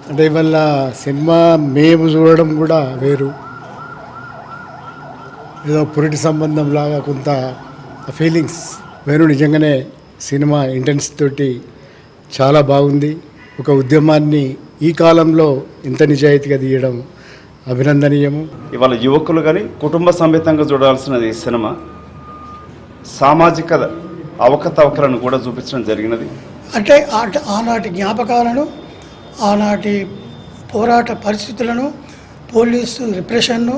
అంటే ఇవాళ సినిమా మేము చూడడం కూడా వేరు, ఏదో పురిటి సంబంధం లాగా కొంత ఫీలింగ్స్ వేరు. నిజంగానే సినిమా ఇంటెన్స్ తోటి చాలా బాగుంది. ఒక ఉద్యమాన్ని ఈ కాలంలో ఇంత నిజాయితీగా తీయడం అభినందనీయము. ఇవాళ యువకులు కానీ కుటుంబ సమేతంగా చూడాల్సినది ఈ సినిమా. సామాజిక అవకతవకలను కూడా చూపించడం జరిగినది. అంటే ఆనాటి జ్ఞాపకాలను, ఆనాటి పోరాట పరిస్థితులను, పోలీసు రిప్రెషన్ను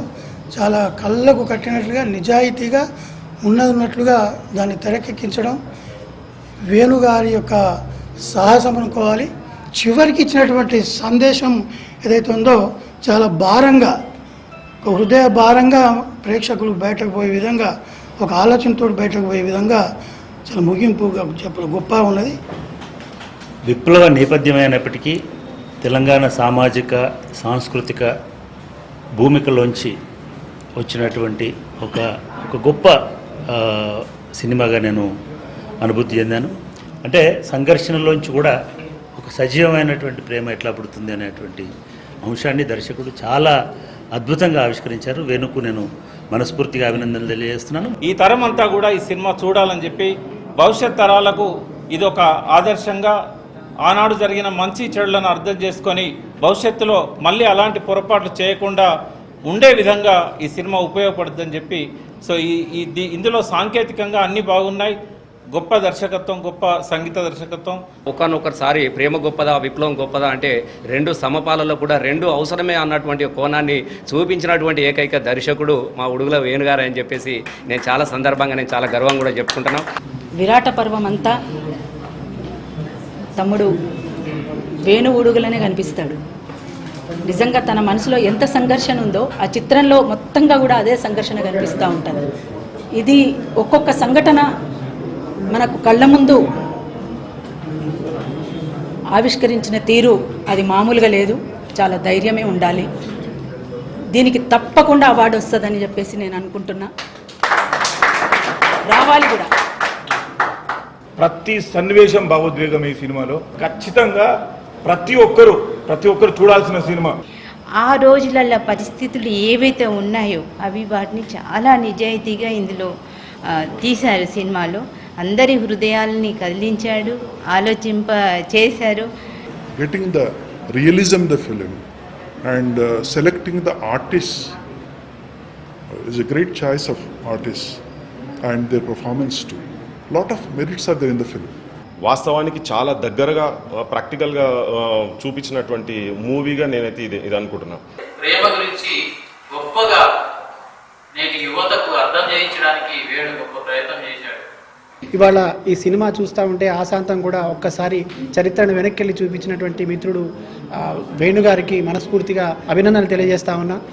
చాలా కళ్ళకు కట్టినట్లుగా నిజాయితీగా ఉన్నట్లుగా దాన్ని తెరకెక్కించడం వేణుగారి యొక్క సాహసం అనుకోవాలి. చివరికి ఇచ్చినటువంటి సందేశం ఏదైతే ఉందో చాలా భారంగా, ఒక హృదయ భారంగా ప్రేక్షకులు బయటకు పోయే విధంగా, ఒక ఆలోచనతో బయటకు పోయే విధంగా చాలా ముగింపుగా చెప్పడం గొప్ప ఉన్నది. విప్లవ నేపథ్యమైనప్పటికీ తెలంగాణ సామాజిక సాంస్కృతిక భూమికలోంచి వచ్చినటువంటి ఒక గొప్ప సినిమాగా నేను అనుభూతి చెందాను. అంటే సంఘర్షణలోంచి కూడా ఒక సజీవమైనటువంటి ప్రేమ ఎట్లా పుడుతుంది అనేటువంటి అంశాన్ని దర్శకుడు చాలా అద్భుతంగా ఆవిష్కరించారు. వేణుకు నేను మనస్ఫూర్తిగా అభినందనలు తెలియజేస్తున్నాను. ఈ తరం అంతా కూడా ఈ సినిమా చూడాలని చెప్పి భవిష్యత్ తరాలకు ఇది ఒక ఆదర్శంగా, ఆనాడు జరిగిన మంచి చెడులను అర్థం చేసుకొని భవిష్యత్తులో మళ్ళీ అలాంటి పొరపాట్లు చేయకుండా ఉండే విధంగా ఈ సినిమా ఉపయోగపడుతుందని చెప్పి, సో ఇందులో సాంకేతికంగా అన్నీ బాగున్నాయి. గొప్ప దర్శకత్వం, గొప్ప సంగీత దర్శకత్వం. ఒకనొకసారి ప్రేమ గొప్పదా, విప్లవం గొప్పదా అంటే రెండు సమపాలలో కూడా రెండు అవసరమే అన్నటువంటి కోణాన్ని చూపించినటువంటి ఏకైక దర్శకుడు మా ఉడుగుల వేణుగారు అని చెప్పేసి నేను చాలా సందర్భంగా నేను చాలా గర్వంగా కూడా చెప్పుకుంటున్నాను. విరాటపర్వం అంతా తమ్ముడు వేణు ఉడుగులనే కనిపిస్తాడు. నిజంగా తన మనసులో ఎంత సంఘర్షణ ఉందో ఆ చిత్రంలో మొత్తంగా కూడా అదే సంఘర్షణ కనిపిస్తూ ఉంటుంది. ఇది ఒక్కొక్క సంఘటన మనకు కళ్ళ ముందు ఆవిష్కరించిన తీరు అది మామూలుగా లేదు. చాలా ధైర్యమే ఉండాలి. దీనికి తప్పకుండా అవార్డు వస్తుందని చెప్పేసి నేను అనుకుంటున్నా. రావాలి కూడా. ప్రతి సన్నివేశం భావోద్వేగం ఈ సినిమాలో. ఖచ్చితంగా ప్రతి ఒక్కరు చూడాల్సిన సినిమా. ఆ రోజులలో పరిస్థితులు ఏవైతే ఉన్నాయో అవి వాటిని చాలా నిజాయితీగా ఇందులో తీశారు. సినిమాలో అందరి హృదయాలని కదిలించాడు, ఆలోచింప చేశారు. Getting the realism the film and selecting the artist is a great choice of artist and their performance to lot of merits are there in the film. వాస్తవానికి చాలా దగ్గరగా ప్రాక్టికల్గా చూపించినటువంటి మూవీగా నేనైతే ఇది అనుకుంటున్నాను. ప్రేమ గురించి గొప్పగా నేటి యువతకు అర్థం చేయించడానికి వేణు గొప్ప ప్రయత్నం చేశాడు. ఇవాళ ఈ సినిమా చూస్తూ ఉంటే ఆశాంతం కూడా ఒక్కసారి చరిత్రను వెనక్కి వెళ్ళి చూపించినటువంటి మిత్రుడు వేణుగారికి మనస్ఫూర్తిగా అభినందనలు తెలియజేస్తా ఉన్నా.